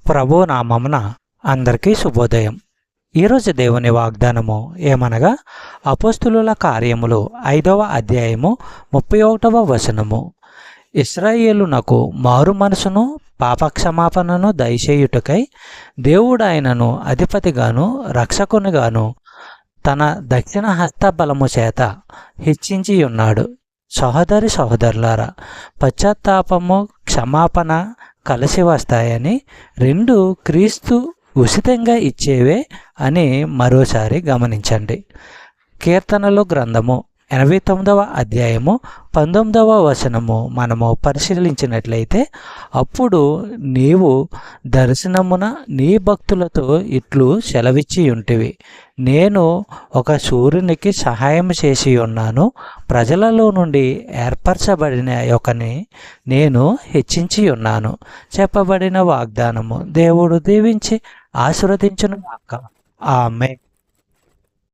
ప్రభు నామమున అందరికీ శుభోదయం. ఈరోజు దేవుని వాగ్దానము ఏమనగా అపోస్తులుల కార్యములు 5వ అధ్యాయము 31వ వచనము. ఇశ్రాయేలునకు మారు మనసును పాపక్షమాపణను దయచేయుటకై దేవుడాయనను అధిపతిగాను రక్షకునిగాను తన దక్షిణ హస్త బలము చేత హెచ్చించి ఉన్నాడు. సహోదరి సహోదరులారా, పశ్చాత్తాపము క్షమాపణ కలిసి వస్తాయని, రెండు క్రీస్తు ఉచితంగా ఇచ్చేవే అని మరోసారి గమనించండి. కీర్తనలు గ్రంథము 89వ అధ్యాయము 19వ వచనము మనము పరిశీలించినట్లయితే, అప్పుడు నీవు దర్శనమున నీ భక్తులతో ఇట్లు సెలవిచ్చి ఉంటివి, నేను ఒక సూర్యునికి సహాయం చేసి ఉన్నాను, ప్రజలలో నుండి ఏర్పరచబడిన ఒకని నేను హెచ్చించి ఉన్నాను. చెప్పబడిన వాగ్దానము దేవుడు దీవించి ఆశీర్వదించును గాక. ఆమేన్.